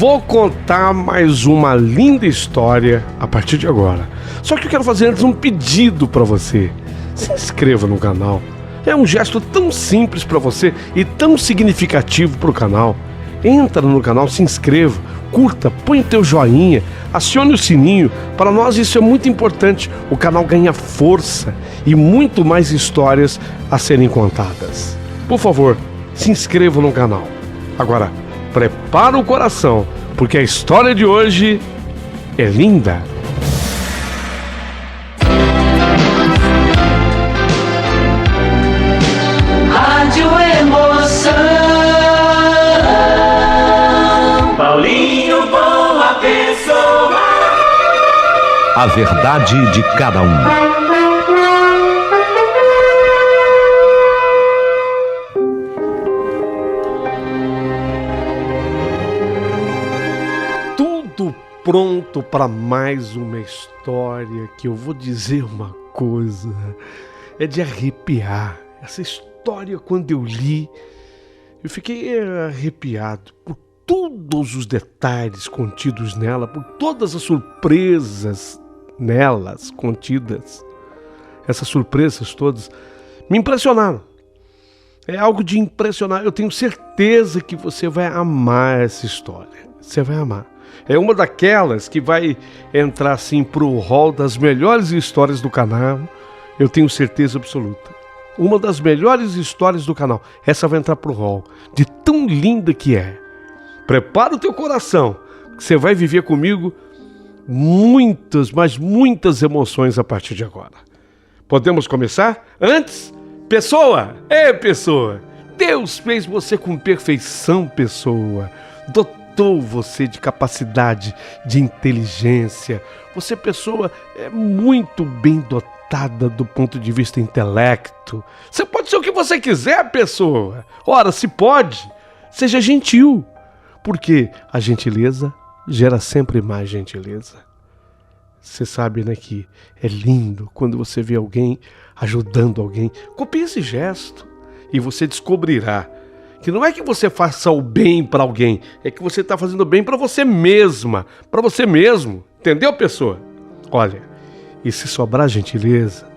Vou contar mais uma linda história a partir de agora. Só que eu quero fazer antes um pedido para você. Se inscreva no canal. É um gesto tão simples para você e tão significativo para o canal. Entra no canal, se inscreva, curta, põe o teu joinha, acione o sininho. Para nós isso é muito importante. O canal ganha força e muito mais histórias a serem contadas. Por favor, se inscreva no canal. Agora, prepara o coração, porque a história de hoje é linda. Rádio Emoção. Paulinho Boa Pessoa. A verdade de cada um. Pronto para mais uma história que eu vou dizer uma coisa, é de arrepiar. Essa história, quando eu li, eu fiquei arrepiado por todos os detalhes contidos nela, por todas as surpresas nelas contidas. Essas surpresas todas me impressionaram. É algo de impressionar. Eu tenho certeza que você vai amar essa história. Você vai amar. É uma daquelas que vai entrar assim pro hall das melhores histórias do canal. Eu tenho certeza absoluta. Uma das melhores histórias do canal. Essa vai entrar pro hall, de tão linda que é. Prepara o teu coração, que você vai viver comigo muitas, mas muitas emoções a partir de agora. Podemos começar? Antes, pessoa! Pessoa! Deus fez você com perfeição, pessoa. Dotou você de capacidade, de inteligência. Você, pessoa, é muito bem dotada do ponto de vista intelecto. Você pode ser o que você quiser, pessoa. Ora, se pode, seja gentil, porque a gentileza gera sempre mais gentileza. Você sabe, né, que é lindo quando você vê alguém ajudando alguém. Copie esse gesto e você descobrirá que não é que você faça o bem para alguém, é que você está fazendo bem para você mesma, para você mesmo. Entendeu, pessoa? Olha, e se sobrar gentileza,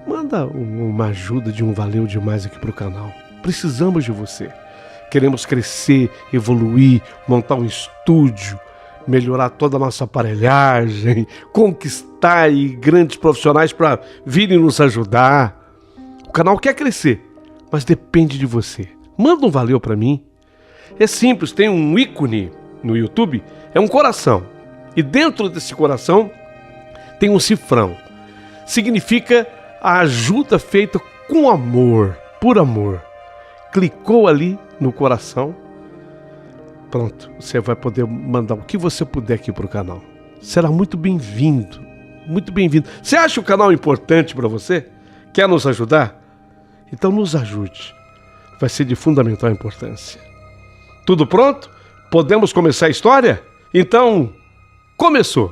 manda uma ajuda de um valeu demais aqui para o canal. Precisamos de você. Queremos crescer, evoluir, montar um estúdio, melhorar toda a nossa aparelhagem, conquistar aí grandes profissionais para virem nos ajudar. O canal quer crescer, mas depende de você. Manda um valeu para mim. É simples, tem um ícone no YouTube, é um coração. E dentro desse coração tem um cifrão. Significa a ajuda feita com amor, por amor. Clicou ali no coração, pronto, você vai poder mandar o que você puder aqui para o canal. Será muito bem-vindo, muito bem-vindo. Você acha o canal importante para você? Quer nos ajudar? Então nos ajude. Vai ser de fundamental importância. Tudo pronto? Podemos começar a história? Então, começou!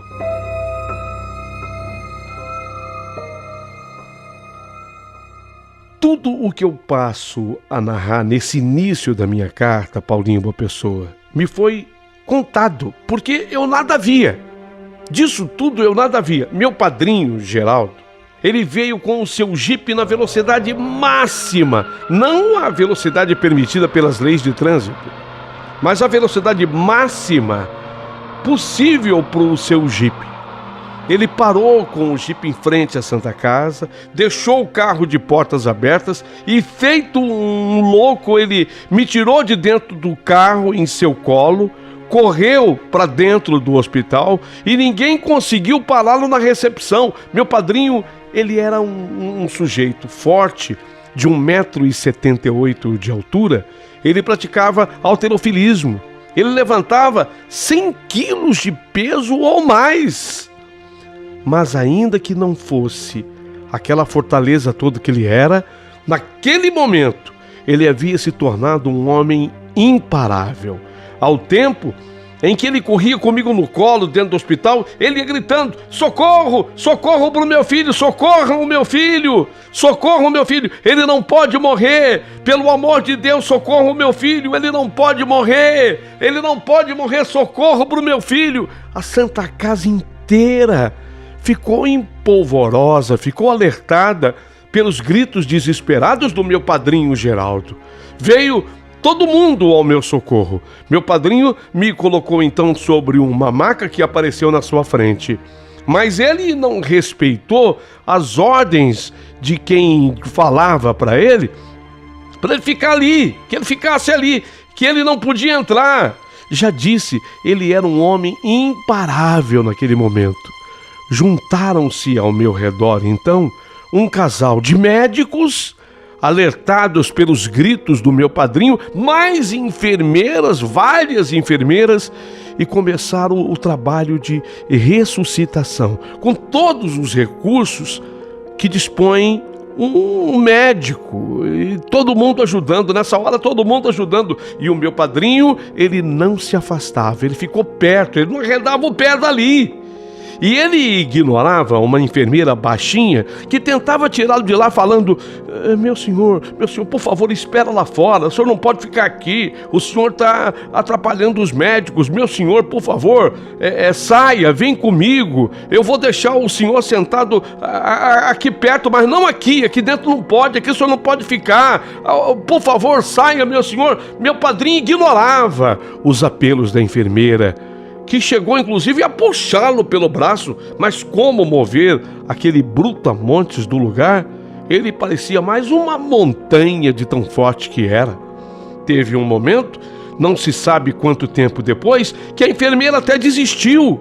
Tudo o que eu passo a narrar nesse início da minha carta, Paulinho Boa Pessoa, me foi contado, porque eu nada via. Disso tudo eu nada via. Meu padrinho, Geraldo, ele veio com o seu Jeep na velocidade máxima, não a velocidade permitida pelas leis de trânsito, mas a velocidade máxima possível para o seu Jeep. Ele parou com o Jeep em frente à Santa Casa, deixou o carro de portas abertas e, feito um louco, ele me tirou de dentro do carro em seu colo, correu para dentro do hospital e ninguém conseguiu pará-lo na recepção. Meu padrinho, ele era um sujeito forte, de 1,78 m de altura. Ele praticava halterofilismo. Ele levantava 100 quilos de peso ou mais. Mas ainda que não fosse aquela fortaleza toda que ele era, naquele momento ele havia se tornado um homem imparável. Ao tempo, em que ele corria comigo no colo dentro do hospital, ele ia gritando: socorro, socorro para o meu filho, socorram o meu filho, socorram o meu filho, ele não pode morrer, pelo amor de Deus, socorram o meu filho, ele não pode morrer, ele não pode morrer, socorro para o meu filho. A Santa Casa inteira ficou empolvorosa, ficou alertada pelos gritos desesperados do meu padrinho Geraldo. Veio todo mundo ao meu socorro. Meu padrinho me colocou então sobre uma maca que apareceu na sua frente. Mas ele não respeitou as ordens de quem falava para ele ficar ali, que ele ficasse ali, que ele não podia entrar. Já disse, ele era um homem imparável naquele momento. Juntaram-se ao meu redor, então, um casal de médicos, alertados pelos gritos do meu padrinho, mais enfermeiras, várias enfermeiras, e começaram o trabalho de ressuscitação, com todos os recursos que dispõe um médico, e todo mundo ajudando, nessa hora todo mundo ajudando, e o meu padrinho, ele não se afastava, ele ficou perto, ele não arredava o pé dali. E ele ignorava uma enfermeira baixinha que tentava tirá-lo de lá falando: meu senhor, por favor, espera lá fora, o senhor não pode ficar aqui, o senhor está atrapalhando os médicos, meu senhor, por favor, saia, vem comigo, eu vou deixar o senhor sentado aqui perto, mas não aqui dentro não pode, aqui o senhor não pode ficar, por favor, saia, meu senhor. Meu padrinho ignorava os apelos da enfermeira, que chegou inclusive a puxá-lo pelo braço, mas como mover aquele brutamontes do lugar? Ele parecia mais uma montanha de tão forte que era. Teve um momento, não se sabe quanto tempo depois, que a enfermeira até desistiu.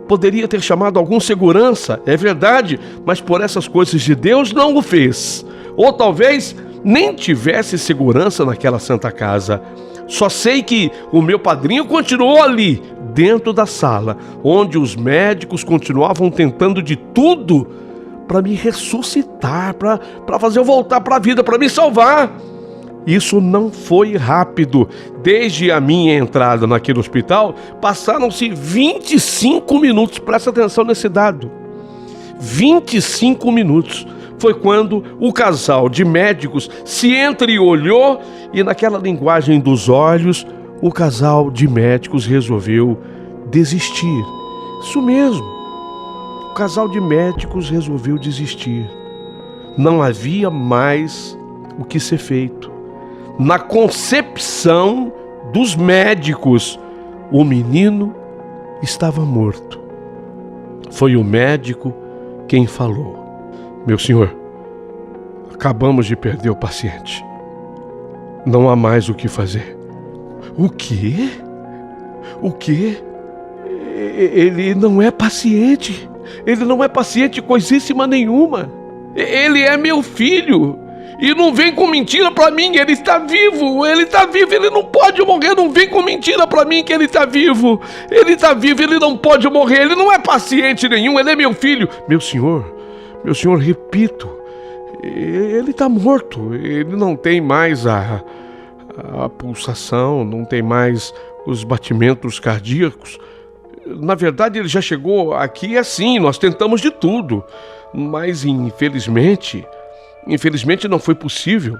Poderia ter chamado algum segurança, é verdade, mas por essas coisas de Deus não o fez. Ou talvez nem tivesse segurança naquela Santa Casa. Só sei que o meu padrinho continuou ali, dentro da sala, onde os médicos continuavam tentando de tudo para me ressuscitar, para fazer eu voltar para a vida, para me salvar. Isso não foi rápido. Desde a minha entrada naquele hospital, passaram-se 25 minutos. Presta atenção nesse dado. 25 minutos. Foi quando o casal de médicos se entreolhou e, naquela linguagem dos olhos, o casal de médicos resolveu desistir. Isso mesmo. O casal de médicos resolveu desistir. Não havia mais o que ser feito. Na concepção dos médicos, o menino estava morto. Foi o médico quem falou: meu senhor, acabamos de perder o paciente. Não há mais o que fazer. O quê? O quê? Ele não é paciente. Ele não é paciente coisíssima nenhuma. Ele é meu filho. E não vem com mentira pra mim, ele está vivo, ele não pode morrer, não vem com mentira pra mim que ele está vivo, ele não pode morrer, ele não é paciente nenhum, ele é meu filho. Meu senhor, repito, ele está morto, ele não tem mais a pulsação, não tem mais os batimentos cardíacos. Na verdade, ele já chegou aqui assim, nós tentamos de tudo, mas infelizmente não foi possível.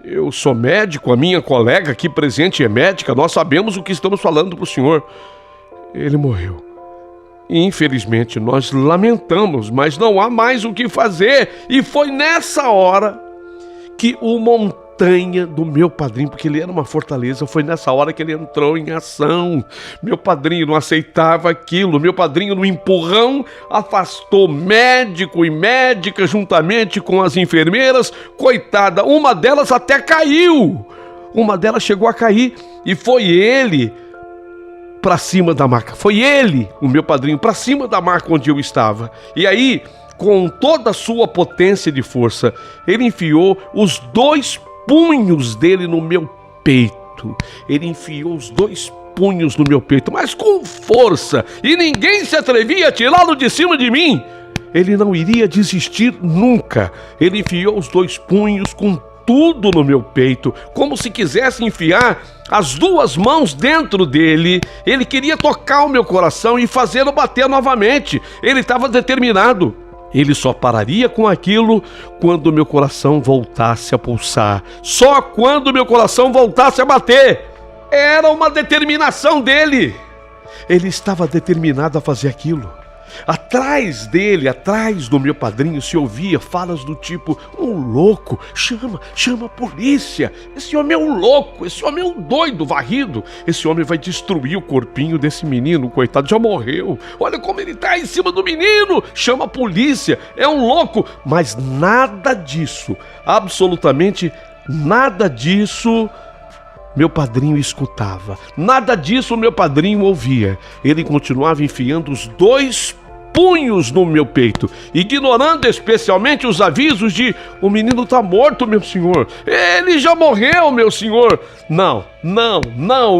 Eu sou médico, a minha colega aqui presente é médica, nós sabemos o que estamos falando para o senhor. Ele morreu. Infelizmente, nós lamentamos, mas não há mais o que fazer. E foi nessa hora que o montanha do meu padrinho, porque ele era uma fortaleza, foi nessa hora que ele entrou em ação. Meu padrinho não aceitava aquilo. Meu padrinho, no empurrão, afastou médico e médica juntamente com as enfermeiras. Coitada, uma delas até caiu. Uma delas chegou a cair e foi ele para cima da maca. Foi ele, o meu padrinho, para cima da maca onde eu estava. E aí, com toda a sua potência de força, ele enfiou os 2 punhos dele no meu peito. Ele enfiou os 2 punhos no meu peito, mas com força, e ninguém se atrevia a tirá-lo de cima de mim. Ele não iria desistir nunca. Ele enfiou os 2 punhos com tudo no meu peito, como se quisesse enfiar as duas mãos dentro dele. Ele queria tocar o meu coração e fazê-lo bater novamente. Ele estava determinado. Ele só pararia com aquilo quando o meu coração voltasse a pulsar. Só quando o meu coração voltasse a bater. Era uma determinação dele. Ele estava determinado a fazer aquilo. Atrás dele, atrás do meu padrinho, se ouvia falas do tipo: um louco, chama a polícia, esse homem é um louco, esse homem é um doido varrido, esse homem vai destruir o corpinho desse menino, coitado, já morreu, olha como ele está em cima do menino, chama a polícia, é um louco. Mas nada disso, absolutamente nada disso meu padrinho escutava, nada disso meu padrinho ouvia. Ele continuava enfiando os dois punhos no meu peito, ignorando especialmente os avisos de: o menino está morto, meu senhor, ele já morreu, meu senhor. Não,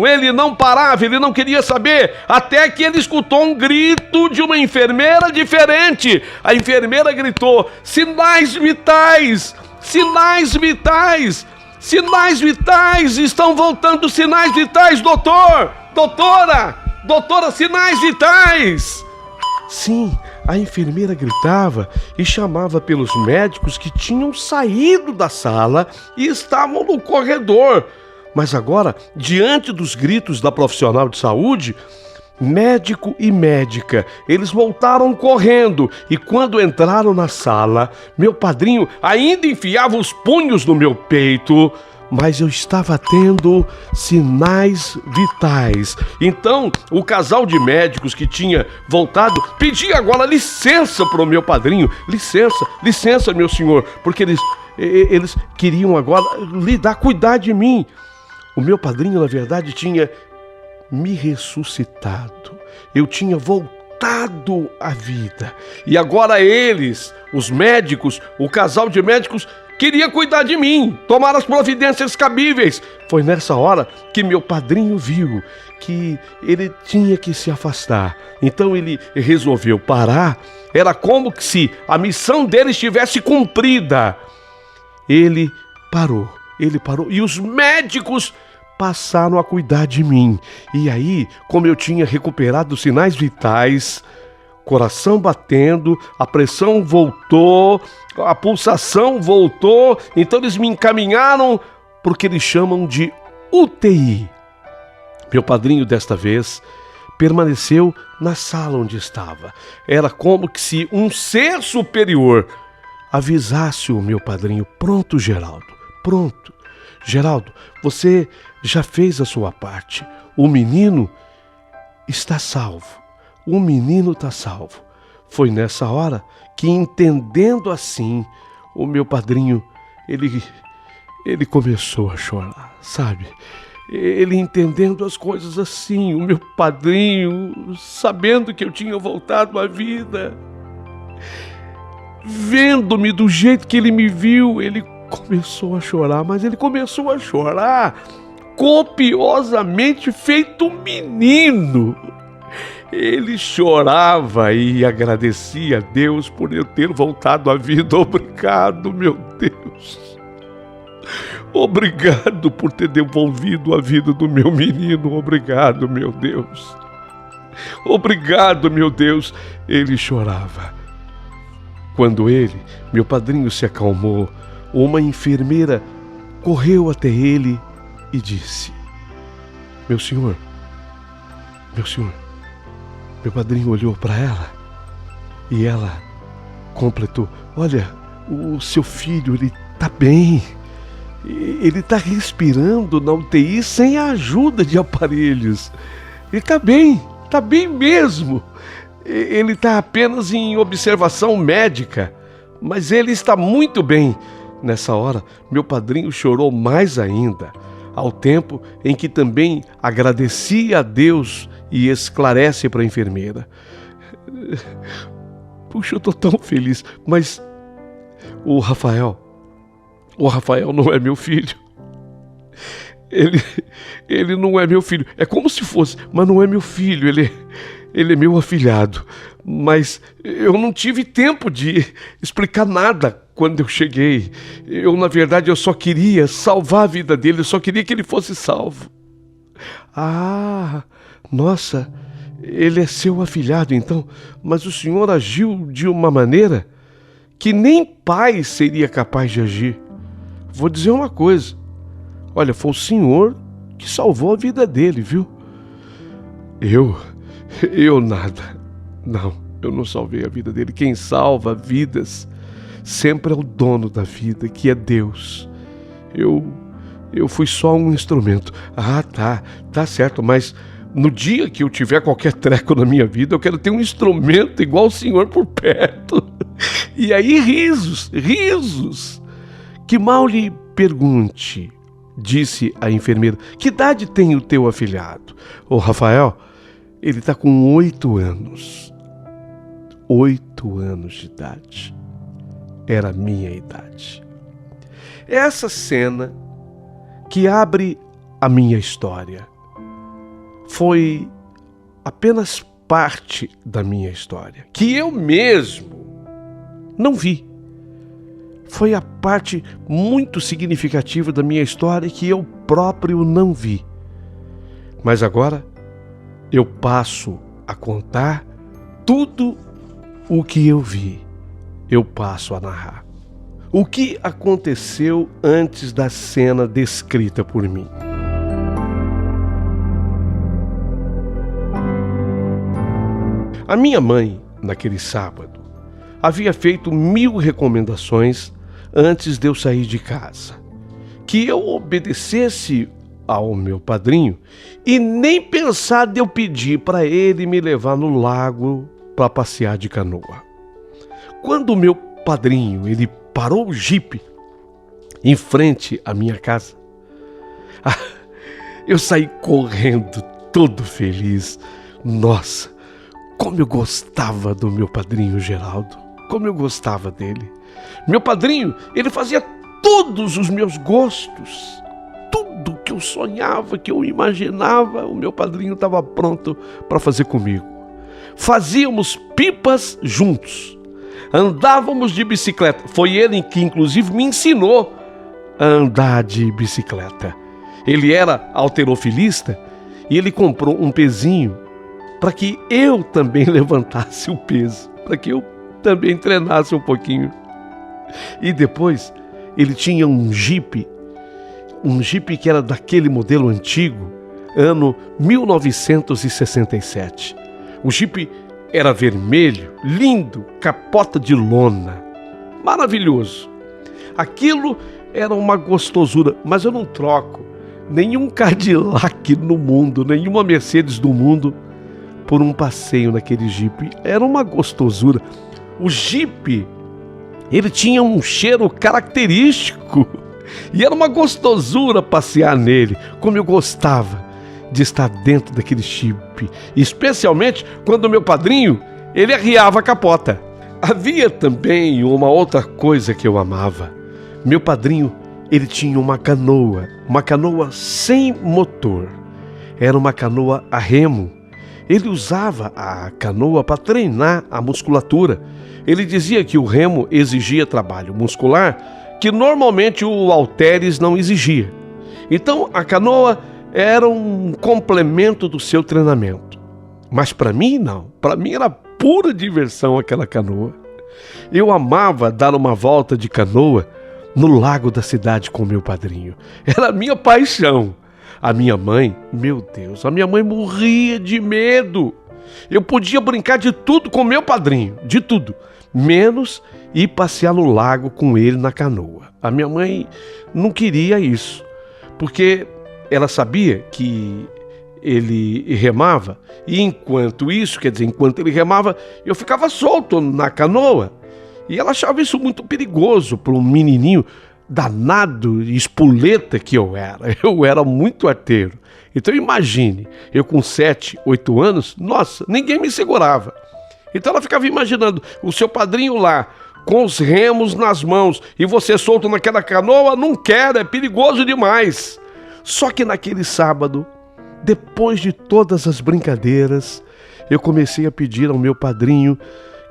ele não parava, ele não queria saber, até que ele escutou um grito de uma enfermeira diferente. A enfermeira gritou: sinais vitais, sinais vitais. Sinais vitais, estão voltando sinais vitais, doutor! Doutora, sinais vitais! Sim, a enfermeira gritava e chamava pelos médicos que tinham saído da sala e estavam no corredor. Mas agora, diante dos gritos da profissional de saúde, médico e médica, eles voltaram correndo e quando entraram na sala, meu padrinho ainda enfiava os punhos no meu peito, mas eu estava tendo sinais vitais. Então, o casal de médicos que tinha voltado pedia agora licença para o meu padrinho. Licença, meu senhor, porque eles queriam agora cuidar de mim. O meu padrinho, na verdade, tinha me ressuscitado. Eu tinha voltado à vida. E agora eles, os médicos, o casal de médicos, queria cuidar de mim, tomar as providências cabíveis. Foi nessa hora que meu padrinho viu que ele tinha que se afastar. Então ele resolveu parar. Era como se a missão dele estivesse cumprida. Ele parou. E os médicos passaram a cuidar de mim. E aí, como eu tinha recuperado os sinais vitais, coração batendo, a pressão voltou, a pulsação voltou, então eles me encaminharam para o que eles chamam de UTI. Meu padrinho, desta vez, permaneceu na sala onde estava. Era como que se um ser superior avisasse o meu padrinho: pronto, Geraldo, pronto. Geraldo, você já fez a sua parte. O menino está salvo. O menino está salvo. Foi nessa hora que, entendendo assim, o meu padrinho, ele começou a chorar, sabe? Ele entendendo as coisas assim, o meu padrinho, sabendo que eu tinha voltado à vida, vendo-me do jeito que ele me viu, ele começou a chorar, mas ele começou a chorar copiosamente, feito um menino. Ele chorava e agradecia a Deus por eu ter voltado à vida. Obrigado, meu Deus. Obrigado por ter devolvido a vida do meu menino. Obrigado, meu Deus. Obrigado, meu Deus. Ele chorava. Quando meu padrinho, se acalmou, uma enfermeira correu até ele e disse: Meu senhor. Meu padrinho olhou para ela e ela completou: olha, o seu filho, ele está bem. Ele está respirando na UTI sem a ajuda de aparelhos. Ele está bem mesmo. Ele está apenas em observação médica, mas ele está muito bem. Nessa hora, meu padrinho chorou mais ainda, ao tempo em que também agradecia a Deus e esclarece para a enfermeira: puxa, eu estou tão feliz, mas o Rafael não é meu filho. Ele não é meu filho. É como se fosse, mas não é meu filho. ele é meu afilhado, mas eu não tive tempo de explicar nada quando eu cheguei. Na verdade, eu só queria salvar a vida dele, eu só queria que ele fosse salvo. Ah, nossa, ele é seu afilhado então, mas o senhor agiu de uma maneira que nem pai seria capaz de agir. Vou dizer uma coisa, olha, foi o senhor que salvou a vida dele, viu? Eu nada. Não, eu não salvei a vida dele. Quem salva vidas sempre é o dono da vida, que é Deus. Eu fui só um instrumento. Ah, tá certo, mas no dia que eu tiver qualquer treco na minha vida, eu quero ter um instrumento igual o senhor por perto. E aí risos. Que mal lhe pergunte, disse a enfermeira, que idade tem o teu afilhado? Ô Rafael, ele está com 8 anos. 8 anos de idade. Era a minha idade. Essa cena que abre a minha história foi apenas parte da minha história, que eu mesmo não vi. Foi a parte muito significativa da minha história que eu próprio não vi. Mas agora eu passo a contar tudo o que eu vi. Eu passo a narrar. O que aconteceu antes da cena descrita por mim? A minha mãe, naquele sábado, havia feito 1000 recomendações antes de eu sair de casa. Que eu obedecesse ao meu padrinho e nem pensar de eu pedir para ele me levar no lago para passear de canoa. Quando o meu padrinho, ele parou o jipe em frente à minha casa, eu saí correndo, todo feliz. Nossa, como eu gostava do meu padrinho Geraldo, como eu gostava dele. Meu padrinho, ele fazia todos os meus gostos, tudo que eu sonhava, que eu imaginava, o meu padrinho estava pronto para fazer comigo. Fazíamos pipas juntos, andávamos de bicicleta. Foi ele que inclusive me ensinou a andar de bicicleta. Ele era halterofilista e ele comprou um pezinho para que eu também levantasse o peso, para que eu também treinasse um pouquinho. E depois ele tinha um Jeep que era daquele modelo antigo, ano 1967. O Jeep era vermelho, lindo, capota de lona, maravilhoso. Aquilo era uma gostosura, mas eu não troco nenhum Cadillac no mundo, nenhuma Mercedes do mundo por um passeio naquele Jeep. Era uma gostosura. O Jeep, ele tinha um cheiro característico e era uma gostosura passear nele, como eu gostava de estar dentro daquele Jeep, especialmente quando o meu padrinho, ele arriava a capota. Havia também uma outra coisa que eu amava. Meu padrinho, ele tinha uma canoa sem motor. Era uma canoa a remo. Ele usava a canoa para treinar a musculatura. Ele dizia que o remo exigia trabalho muscular que normalmente o halteres não exigia. Então a canoa era um complemento do seu treinamento. Mas para mim não. Para mim era pura diversão aquela canoa. Eu amava dar uma volta de canoa no lago da cidade com meu padrinho. Era a minha paixão. A minha mãe, meu Deus, a minha mãe morria de medo. Eu podia brincar de tudo com meu padrinho, de tudo, menos ir passear no lago com ele na canoa. A minha mãe não queria isso, porque ela sabia que ele remava, e enquanto ele remava, eu ficava solto na canoa. E ela achava isso muito perigoso para um menininho danado e espoleta que eu era. Eu era muito arteiro. Então imagine, eu com 7, 8 anos, nossa, ninguém me segurava. Então ela ficava imaginando o seu padrinho lá, com os remos nas mãos, e você solto naquela canoa, não quero, é perigoso demais. Só que naquele sábado, depois de todas as brincadeiras, eu comecei a pedir ao meu padrinho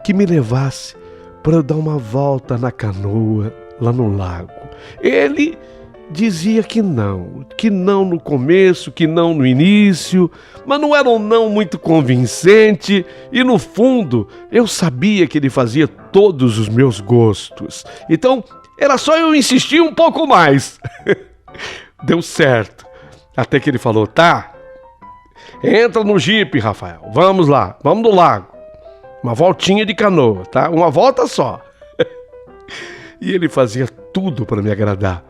que me levasse para eu dar uma volta na canoa lá no lago. Ele dizia que não no começo, que não no início, mas não era um não muito convincente, e no fundo eu sabia que ele fazia todos os meus gostos. Então era só eu insistir um pouco mais. Deu certo. Até que ele falou: tá, entra no jipe, Rafael, vamos lá, vamos no lago. Uma voltinha de canoa, tá? Uma volta só. E ele fazia tudo para me agradar.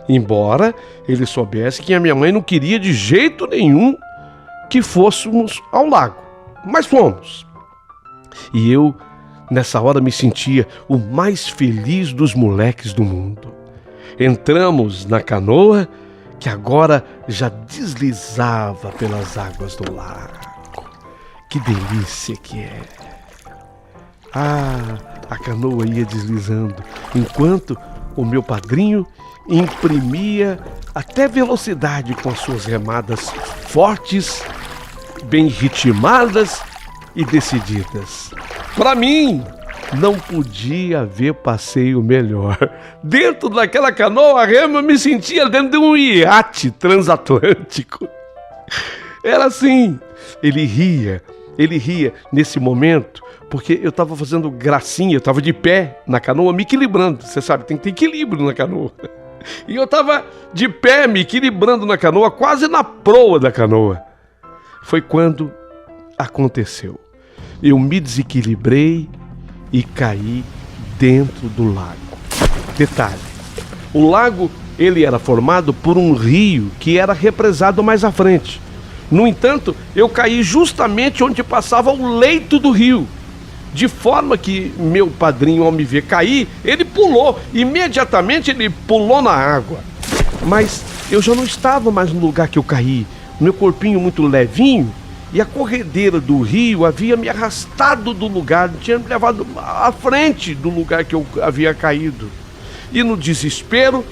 Embora ele soubesse que a minha mãe não queria de jeito nenhum que fôssemos ao lago. Mas fomos. E eu, nessa hora, me sentia o mais feliz dos moleques do mundo. Entramos na canoa, que agora já deslizava pelas águas do lago. Que delícia que é! Ah, a canoa ia deslizando, enquanto o meu padrinho imprimia até velocidade com as suas remadas fortes, bem ritmadas e decididas. Para mim, não podia haver passeio melhor. Dentro daquela canoa rema, eu me sentia dentro de um iate transatlântico. Era assim. Ele ria nesse momento, porque eu estava fazendo gracinha, eu estava de pé na canoa, me equilibrando. Você sabe, tem que ter equilíbrio na canoa. E eu estava de pé, me equilibrando na canoa, quase na proa da canoa. Foi quando aconteceu. Eu me desequilibrei e caí dentro do lago. Detalhe, o lago ele era formado por um rio que era represado mais à frente. No entanto, eu caí justamente onde passava o leito do rio. De forma que meu padrinho, ao me ver cair, ele pulou. Imediatamente ele pulou na água. Mas eu já não estava mais no lugar que eu caí. Meu corpinho muito levinho, e a corredeira do rio havia me arrastado do lugar, tinha me levado à frente do lugar que eu havia caído. E no desespero,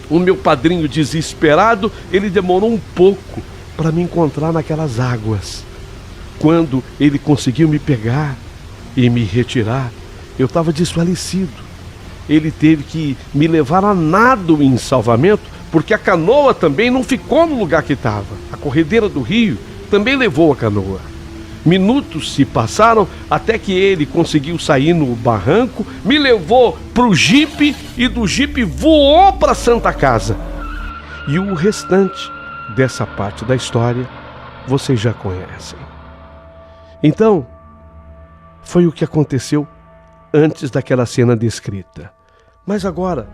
o meu padrinho desesperado, ele demorou um pouco para me encontrar naquelas águas. Quando ele conseguiu me pegar e me retirar, eu estava desfalecido. Ele teve que me levar a nado em salvamento, porque a canoa também não ficou no lugar que estava. A corredeira do rio também levou a canoa. Minutos se passaram até que ele conseguiu sair no barranco, me levou para o jipe e do jipe voou para a Santa Casa. E o restante dessa parte da história vocês já conhecem. Então, foi o que aconteceu antes daquela cena descrita. Mas agora,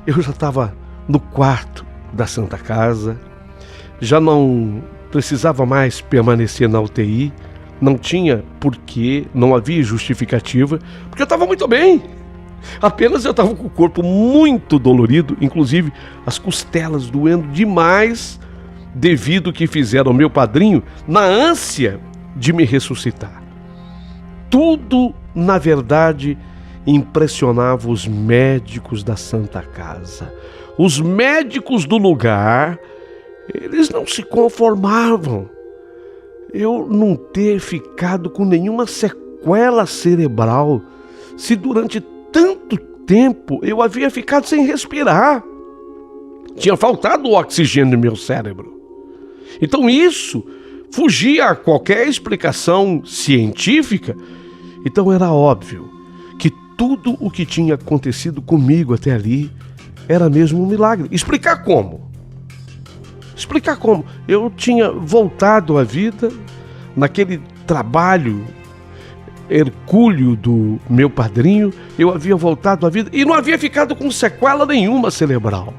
eu já estava no quarto da Santa Casa, já não precisava mais permanecer na UTI, não tinha porquê, não havia justificativa, porque eu estava muito bem. Apenas eu estava com o corpo muito dolorido, inclusive as costelas doendo demais, devido ao que fizeram ao meu padrinho na ânsia de me ressuscitar. Tudo, na verdade, impressionava os médicos da Santa Casa. Os médicos do lugar, eles não se conformavam. Eu não ter ficado com nenhuma sequela cerebral, se durante tanto tempo eu havia ficado sem respirar. Tinha faltado o oxigênio no meu cérebro. Então isso fugia a qualquer explicação científica. Então era óbvio que tudo o que tinha acontecido comigo até ali era mesmo um milagre. Explicar como? Explicar como? Eu tinha voltado à vida naquele trabalho hercúleo do meu padrinho, eu havia voltado à vida e não havia ficado com sequela nenhuma cerebral.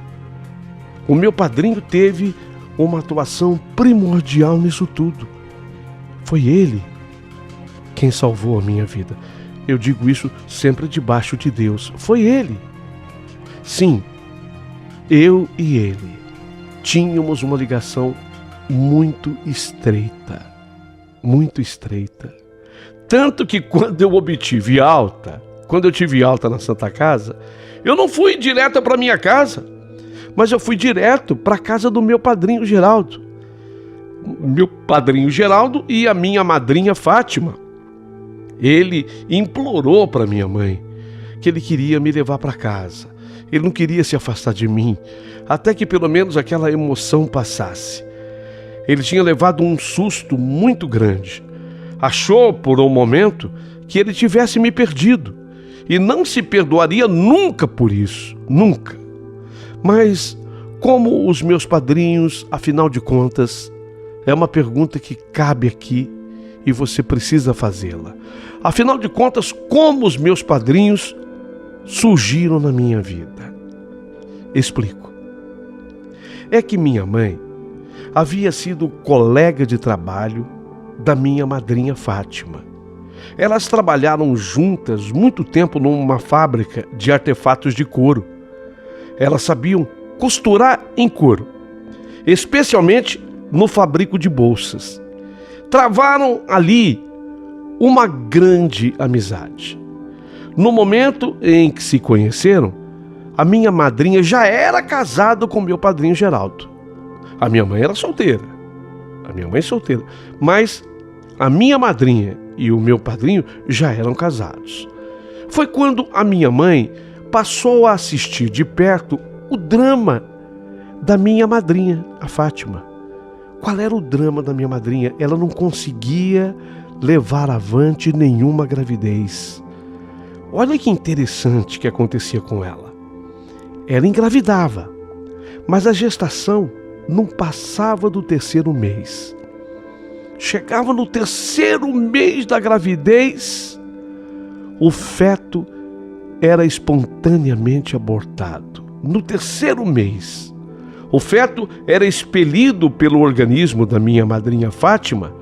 O meu padrinho teve uma atuação primordial nisso tudo. Foi ele quem salvou a minha vida. Eu digo isso sempre debaixo de Deus. Foi ele. Sim, eu e ele tínhamos uma ligação muito estreita. Muito estreita. Tanto que quando eu tive alta na Santa Casa, eu não fui direto para minha casa, mas eu fui direto para a casa do meu padrinho Geraldo. meu padrinho Geraldo e a minha madrinha Fátima. Ele implorou para minha mãe que ele queria me levar para casa. Ele não queria se afastar de mim, até que pelo menos aquela emoção passasse. Ele tinha levado um susto muito grande. Achou por um momento que ele tivesse me perdido e não se perdoaria nunca por isso, nunca. Mas como os meus padrinhos, afinal de contas, é uma pergunta que cabe aqui e você precisa fazê-la. Afinal de contas, como os meus padrinhos surgiram na minha vida? Explico. É que minha mãe havia sido colega de trabalho da minha madrinha Fátima. Elas trabalharam juntas muito tempo numa fábrica de artefatos de couro. Elas sabiam costurar em couro, especialmente no fabrico de bolsas. Travaram ali uma grande amizade. No momento em que se conheceram, a minha madrinha já era casada com meu padrinho Geraldo. A minha mãe era solteira. Mas a minha madrinha e o meu padrinho já eram casados. Foi quando a minha mãe passou a assistir de perto o drama da minha madrinha, a Fátima. Qual era o drama da minha madrinha? Ela não conseguia levar avante nenhuma gravidez. Olha que interessante que acontecia com ela. Ela engravidava, mas a gestação não passava do 3º mês. Chegava no 3º mês da gravidez, o feto era espontaneamente abortado. No 3º mês, o feto era expelido pelo organismo da minha madrinha Fátima,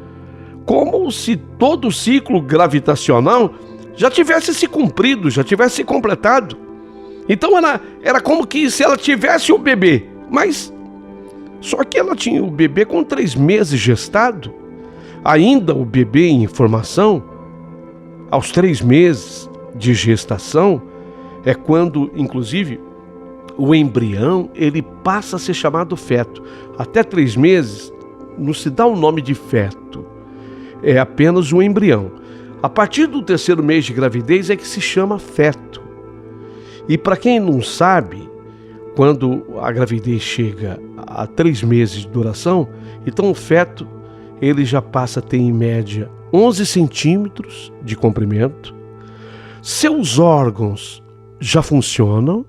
como se todo o ciclo gravitacional já tivesse se cumprido, já tivesse se completado. Então era como que se ela tivesse o bebê, mas só que ela tinha o bebê com 3 meses gestado. Ainda o bebê em formação, aos 3 meses de gestação, é quando, inclusive, o embrião ele passa a ser chamado feto. Até 3 meses não se dá o nome de feto, é apenas um embrião. A partir do 3º mês de gravidez é que se chama feto. E para quem não sabe, quando a gravidez chega a 3 meses de duração, então o feto ele já passa a ter em média 11 centímetros de comprimento. Seus órgãos já funcionam.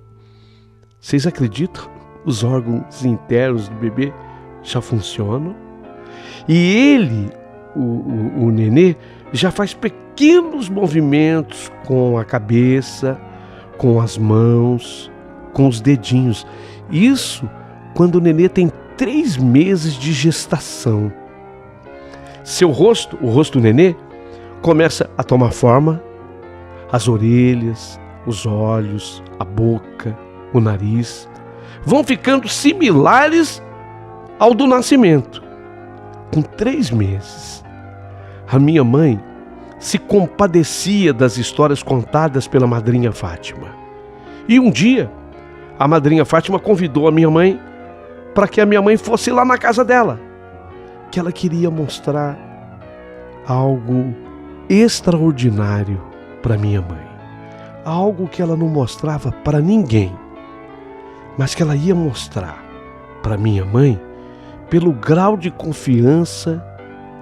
Vocês acreditam? Os órgãos internos do bebê já funcionam. E ele, o nenê, já faz pequenos movimentos com a cabeça, com as mãos, com os dedinhos. Isso quando o nenê tem 3 meses de gestação. Seu rosto, o rosto do nenê, começa a tomar forma. As orelhas, os olhos, a boca, o nariz vão ficando similares ao do nascimento. Com 3 meses, a minha mãe se compadecia das histórias contadas pela madrinha Fátima. E um dia, a madrinha Fátima convidou a minha mãe para que a minha mãe fosse lá na casa dela, que ela queria mostrar algo extraordinário para minha mãe. Algo que ela não mostrava para ninguém, mas que ela ia mostrar para minha mãe pelo grau de confiança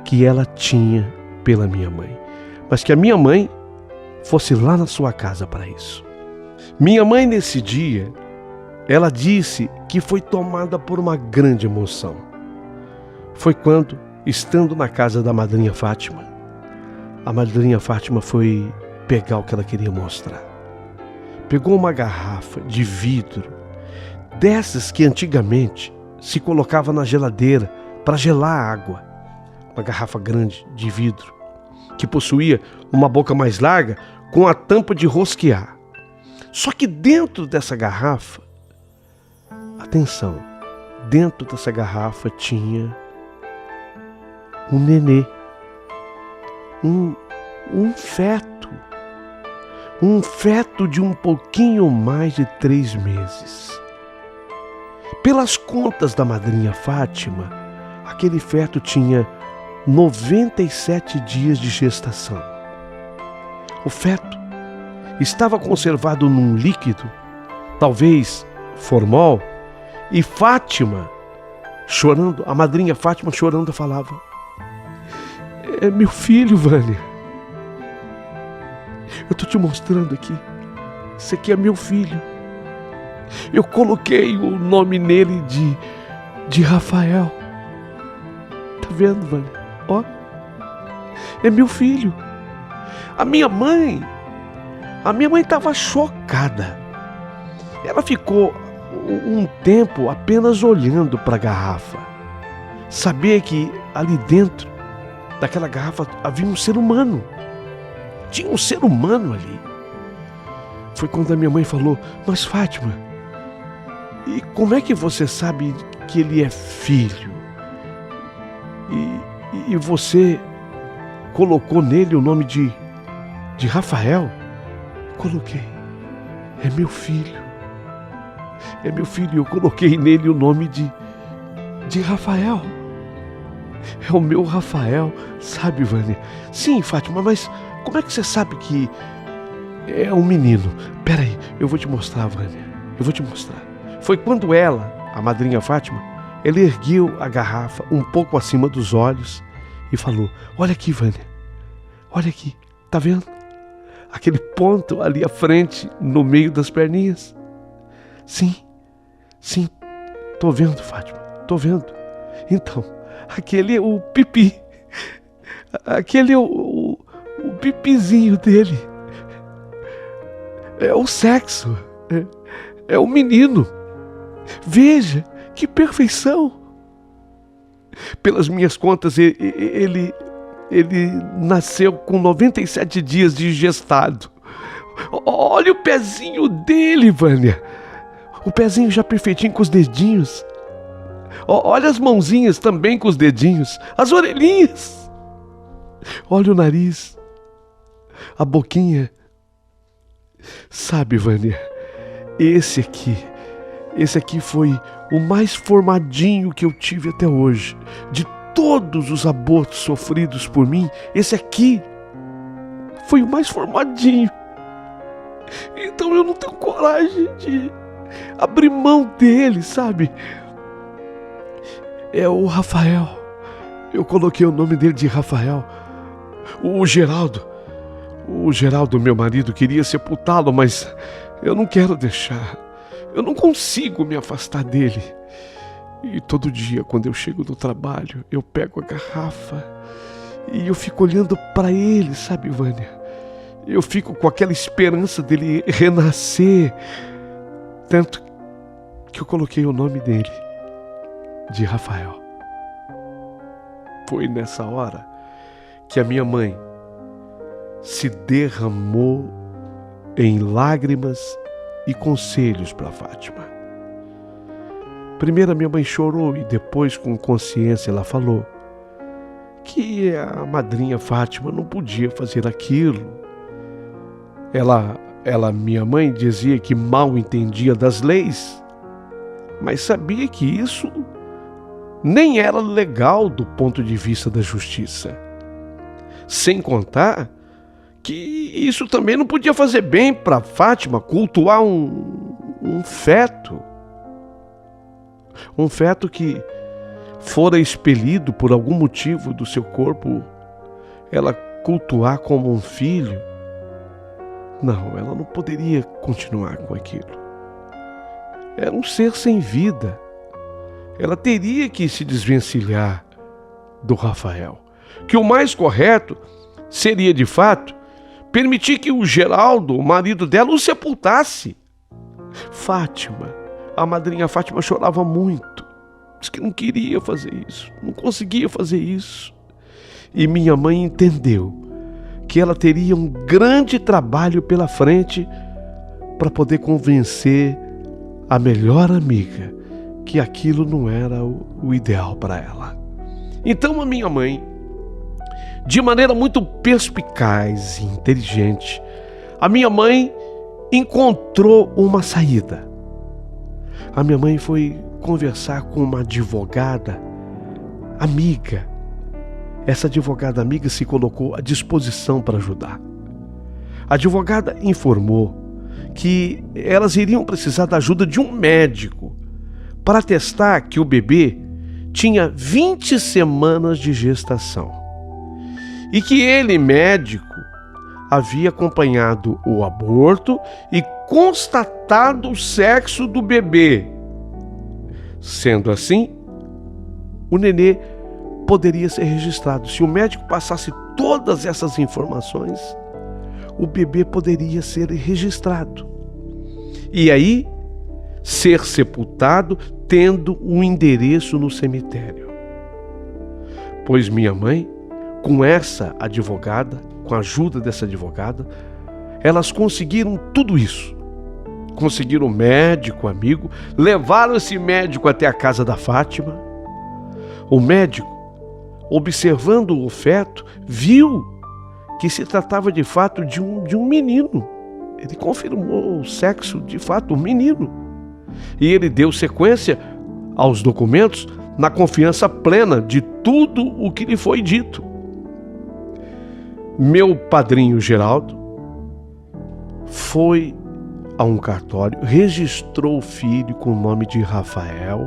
que ela tinha pela minha mãe. Mas que a minha mãe fosse lá na sua casa para isso. Minha mãe, nesse dia, ela disse que foi tomada por uma grande emoção. Foi quando, estando na casa da madrinha Fátima, a madrinha Fátima foi pegar o que ela queria mostrar. Pegou uma garrafa de vidro, dessas que antigamente se colocava na geladeira para gelar a água. Uma garrafa grande de vidro, que possuía uma boca mais larga com a tampa de rosquear. Só que dentro dessa garrafa, atenção, dentro dessa garrafa tinha um nenê, um feto de um pouquinho mais de 3 meses. Pelas contas da madrinha Fátima, aquele feto tinha 97 dias de gestação. O feto estava conservado num líquido, talvez formol, e Fátima, chorando, a madrinha Fátima chorando, falava: é meu filho, Vânia. Eu estou te mostrando aqui. Esse aqui é meu filho. Eu coloquei o nome nele de Rafael. Tá vendo, Vânia? Ó, é meu filho. A minha mãe estava chocada. Ela ficou um tempo apenas olhando para a garrafa. Sabia que ali dentro daquela garrafa havia um ser humano. Tinha um ser humano ali. Foi quando a minha mãe falou: mas Fátima, e como é que você sabe que ele é filho? E você colocou nele o nome de Rafael? Coloquei. É meu filho. É meu filho. Eu coloquei nele o nome de Rafael. É o meu Rafael, sabe, Vânia? Sim, Fátima, mas como é que você sabe que é um menino? Peraí, eu vou te mostrar, Vânia. Eu vou te mostrar. Foi quando ela, a madrinha Fátima, ela ergueu a garrafa um pouco acima dos olhos e falou: olha aqui, Vânia. Olha aqui. Tá vendo? Aquele ponto ali à frente, no meio das perninhas. Sim, tô vendo, Fátima, tô vendo. Então, aquele é o pipi. Aquele é o pipizinho dele. É o sexo. É o menino. Veja, que perfeição. Pelas minhas contas, ele nasceu com 97 dias de gestado. Olha o pezinho dele, Vânia. O pezinho já perfeitinho com os dedinhos. Olha as mãozinhas também com os dedinhos. As orelhinhas. Olha o nariz. A boquinha. Sabe, Vânia, esse aqui foi o mais formadinho que eu tive até hoje. De todos os abortos sofridos por mim, esse aqui foi o mais formadinho. Então eu não tenho coragem de abrir mão dele, sabe? É o Rafael. Eu coloquei o nome dele de Rafael. O Geraldo, meu marido, queria sepultá-lo, mas eu não quero deixar. Eu não consigo me afastar dele. E todo dia, quando eu chego do trabalho, eu pego a garrafa e eu fico olhando para ele, sabe, Vânia? Eu fico com aquela esperança dele renascer. Tanto que eu coloquei o nome dele de Rafael. Foi nessa hora que a minha mãe se derramou em lágrimas e conselhos para Fátima. Primeiro a minha mãe chorou e depois, com consciência, ela falou que a madrinha Fátima não podia fazer aquilo. Minha mãe, dizia que mal entendia das leis, mas sabia que isso nem era legal do ponto de vista da justiça. Sem contar que isso também não podia fazer bem para Fátima cultuar um feto. Um feto que fora expelido por algum motivo do seu corpo, ela cultuar como um filho. Não, ela não poderia continuar com aquilo. Era um ser sem vida. Ela teria que se desvencilhar do Rafael. Que o mais correto seria, de fato, permitir que o Geraldo, o marido dela, o sepultasse. Fátima, a madrinha Fátima, chorava muito. Disse que não queria fazer isso, não conseguia fazer isso. E minha mãe entendeu que ela teria um grande trabalho pela frente para poder convencer a melhor amiga que aquilo não era o ideal para ela. Então a minha mãe, de maneira muito perspicaz e inteligente, a minha mãe encontrou uma saída. A minha mãe foi conversar com uma advogada amiga, essa advogada amiga se colocou à disposição para ajudar. A advogada informou que elas iriam precisar da ajuda de um médico para atestar que o bebê tinha 20 semanas de gestação e que ele, médico, havia acompanhado o aborto e constatado o sexo do bebê. Sendo assim, o nenê poderia ser registrado. Se o médico passasse todas essas informações, o bebê poderia ser registrado. E aí, ser sepultado tendo um endereço no cemitério. Pois minha mãe, com essa advogada, com a ajuda dessa advogada, elas conseguiram tudo isso. Conseguiram um médico amigo, levaram esse médico até a casa da Fátima. O médico, observando o feto, viu que se tratava de fato de um menino. Ele confirmou o sexo, de fato, um menino. E ele deu sequência aos documentos na confiança plena de tudo o que lhe foi dito. Meu padrinho Geraldo foi a um cartório, registrou o filho com o nome de Rafael,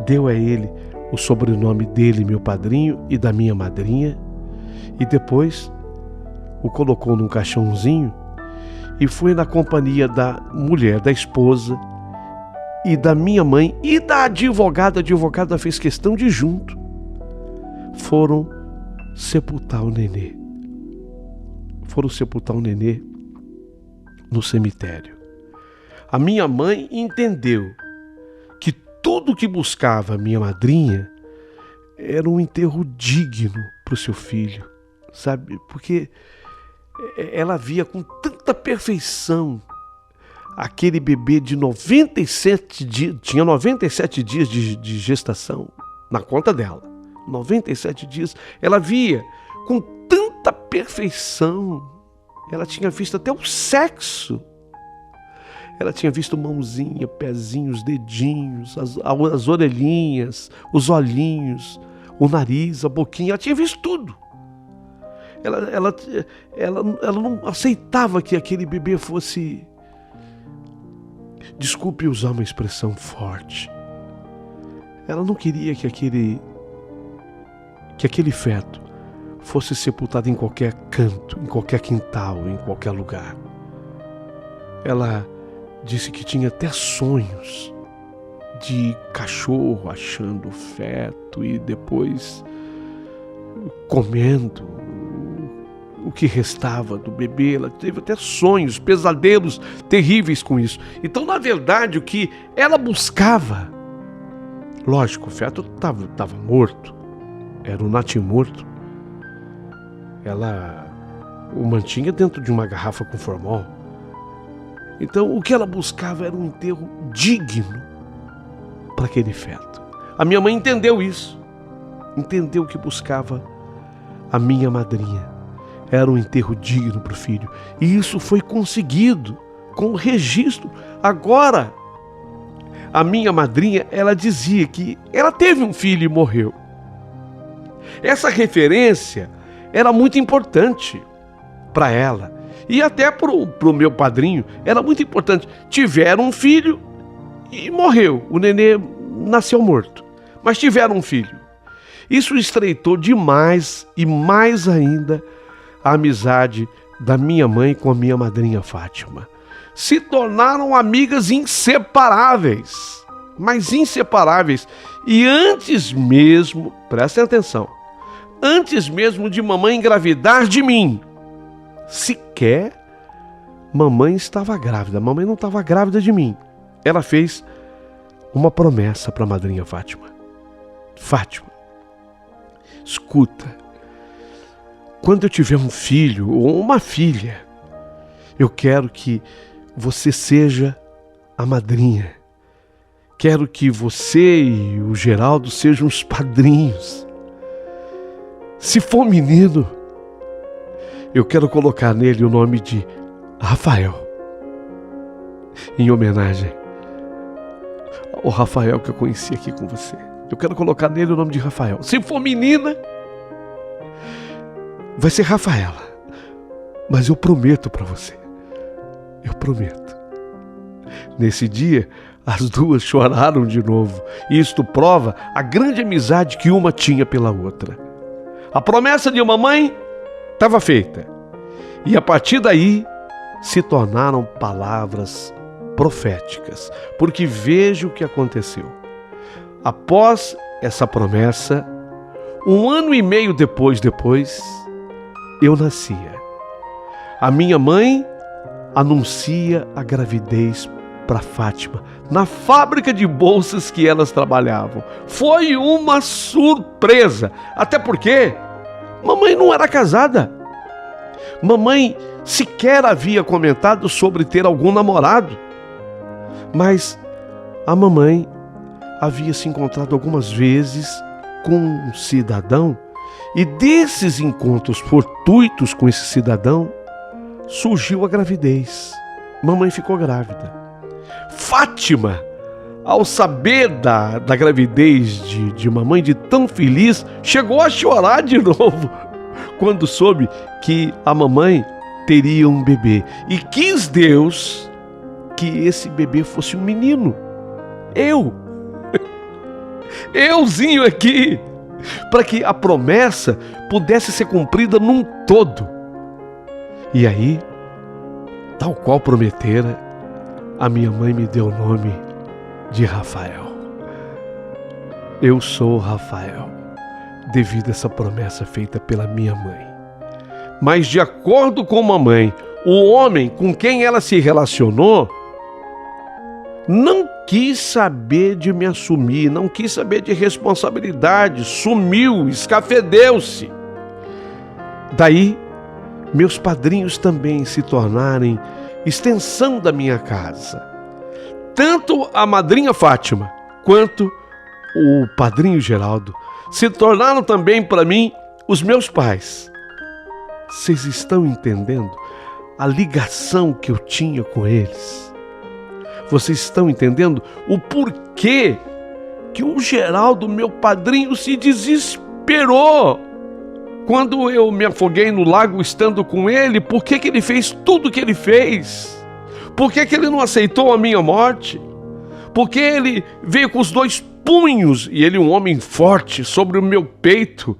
deu a ele o sobrenome dele, meu padrinho, e da minha madrinha, e depois o colocou num caixãozinho e foi na companhia da mulher, da esposa e da minha mãe e da advogada. A advogada fez questão de ir junto. Foram sepultar o nenê. Foram sepultar o nenê no cemitério. A minha mãe entendeu que tudo que buscava a minha madrinha era um enterro digno para o seu filho, sabe? Porque ela via com tanta perfeição aquele bebê de 97 dias, tinha 97 dias de gestação na conta dela, 97 dias, ela via com tanta perfeição, ela tinha visto até o sexo, ela tinha visto mãozinha, pezinhos, dedinhos, as orelhinhas, os olhinhos, o nariz, a boquinha, ela tinha visto tudo. Ela não aceitava que aquele bebê fosse, desculpe usar uma expressão forte, ela não queria que aquele feto fosse sepultado em qualquer canto, em qualquer quintal, em qualquer lugar. Ela disse que tinha até sonhos de cachorro achando o feto e depois comendo o que restava do bebê. Ela teve até sonhos, pesadelos terríveis com isso. Então, na verdade, o que ela buscava, lógico, o feto estava morto, era um natimorto. Ela o mantinha dentro de uma garrafa com formol. Então, o que ela buscava era um enterro digno para aquele feto. A minha mãe entendeu isso, entendeu que buscava a minha madrinha. Era um enterro digno para o filho. E isso foi conseguido com o registro. Agora, a minha madrinha, ela dizia que ela teve um filho e morreu. Essa referência era muito importante para ela. E até para o meu padrinho, era muito importante. Tiveram um filho e morreu. O nenê nasceu morto. Mas tiveram um filho. Isso estreitou demais e mais ainda a amizade da minha mãe com a minha madrinha Fátima. Se tornaram amigas inseparáveis, mas inseparáveis. E antes mesmo, prestem atenção, antes mesmo de mamãe engravidar de mim, sequer mamãe estava grávida, mamãe não estava grávida de mim. Ela fez uma promessa para a madrinha Fátima. Fátima, escuta, quando eu tiver um filho ou uma filha, eu quero que você seja a madrinha. Quero que você e o Geraldo sejam os padrinhos. Se for menino, eu quero colocar nele o nome de Rafael, em homenagem ao Rafael que eu conheci aqui com você. Eu quero colocar nele o nome de Rafael. Se for menina, vai ser Rafaela. Mas eu prometo para você, eu prometo. Nesse dia, as duas choraram de novo. E isto prova a grande amizade que uma tinha pela outra. A promessa de uma mãe estava feita. E a partir daí, se tornaram palavras proféticas. Porque veja o que aconteceu. Após essa promessa, 1 ano e meio depois, eu nascia. A minha mãe anuncia a gravidez para Fátima, na fábrica de bolsas que elas trabalhavam. Foi uma surpresa, até porque mamãe não era casada. Mamãe sequer havia comentado sobre ter algum namorado. Mas a mamãe havia se encontrado algumas vezes com um cidadão, e desses encontros fortuitos com esse cidadão, surgiu a gravidez. Mamãe ficou grávida. Fátima, ao saber da gravidez de mamãe, de tão feliz, chegou a chorar de novo, quando soube que a mamãe teria um bebê. E quis Deus que esse bebê fosse um menino. Euzinho aqui, para que a promessa pudesse ser cumprida num todo. E aí, tal qual prometera, a minha mãe me deu o nome de Rafael. Eu sou Rafael, devido a essa promessa feita pela minha mãe. Mas de acordo com mamãe, o homem com quem ela se relacionou não quis saber de me assumir, não quis saber de responsabilidade, sumiu, escafedeu-se. Daí, meus padrinhos também se tornarem extensão da minha casa. Tanto a madrinha Fátima quanto o padrinho Geraldo se tornaram também para mim os meus pais. Vocês estão entendendo a ligação que eu tinha com eles? Vocês estão entendendo o porquê que o Geraldo, meu padrinho, se desesperou quando eu me afoguei no lago estando com ele? Por que ele fez tudo o que ele fez? Por que ele não aceitou a minha morte? Por que ele veio com os 2 punhos, e ele um homem forte, sobre o meu peito,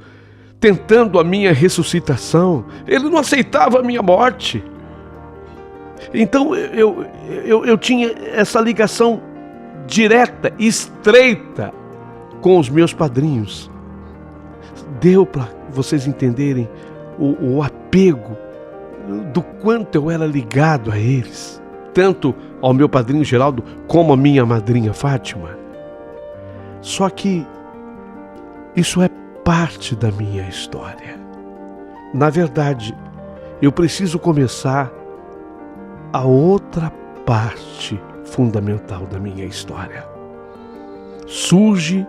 tentando a minha ressuscitação? Ele não aceitava a minha morte. Então eu tinha essa ligação direta, estreita com os meus padrinhos. Deu para vocês entenderem o apego do quanto eu era ligado a eles, tanto ao meu padrinho Geraldo como à minha madrinha Fátima. Só que isso é parte da minha história. Na verdade, eu preciso começar a outra parte fundamental da minha história. Surge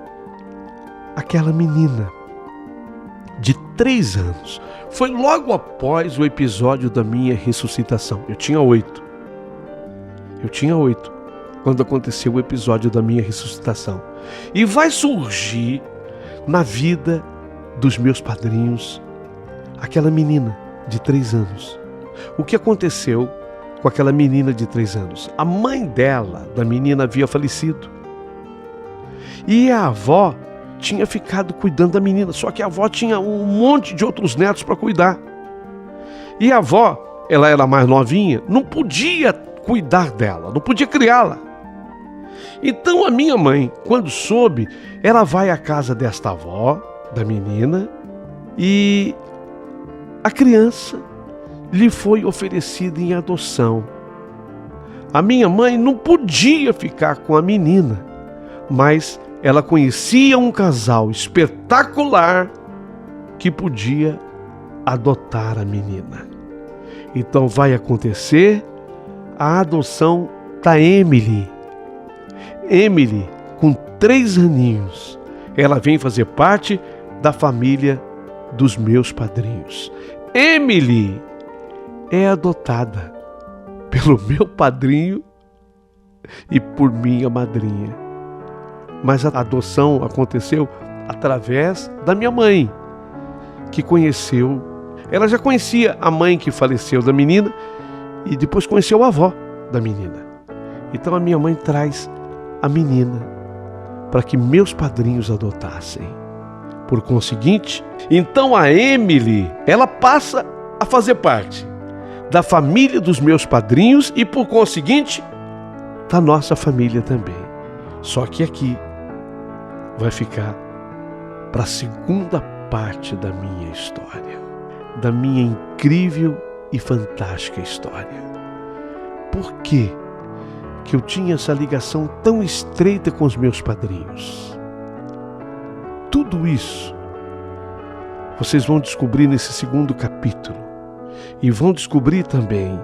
aquela menina de 3 anos. Foi logo após o episódio da minha ressuscitação. Eu tinha 8 quando aconteceu o episódio da minha ressuscitação. E vai surgir na vida dos meus padrinhos aquela menina de 3 anos. O que aconteceu com aquela menina de 3 anos? A mãe dela, da menina, havia falecido. E a avó tinha ficado cuidando da menina, só que a avó tinha um monte de outros netos para cuidar. E a avó, ela era mais novinha, não podia cuidar dela, não podia criá-la. Então a minha mãe, quando soube, ela vai à casa desta avó, da menina, e a criança lhe foi oferecida em adoção. A minha mãe não podia ficar com a menina, mas ela conhecia um casal espetacular que podia adotar a menina. Então vai acontecer a adoção da Emily. Emily, com 3 aninhos, ela vem fazer parte da família dos meus padrinhos. Emily é adotada pelo meu padrinho e por minha madrinha. mas a adoção aconteceu através da minha mãe, que conheceu. Ela já conhecia a mãe que faleceu da menina e depois conheceu a avó da menina. Então a minha mãe traz a menina para que meus padrinhos adotassem. Por conseguinte, então a Emily, ela passa a fazer parte da família dos meus padrinhos e, por conseguinte, da nossa família também. Só que aqui vai ficar para a segunda parte da minha história, da minha incrível e fantástica história. Por que eu tinha essa ligação tão estreita com os meus padrinhos? Tudo isso vocês vão descobrir nesse segundo capítulo, e vão descobrir também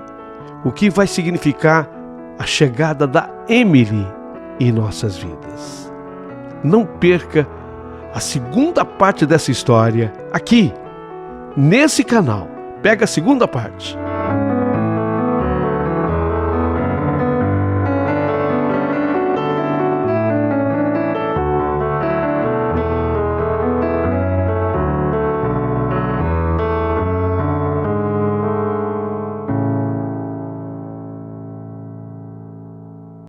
o que vai significar a chegada da Emily em nossas vidas. Não perca a segunda parte dessa história aqui, nesse canal. Pega a segunda parte.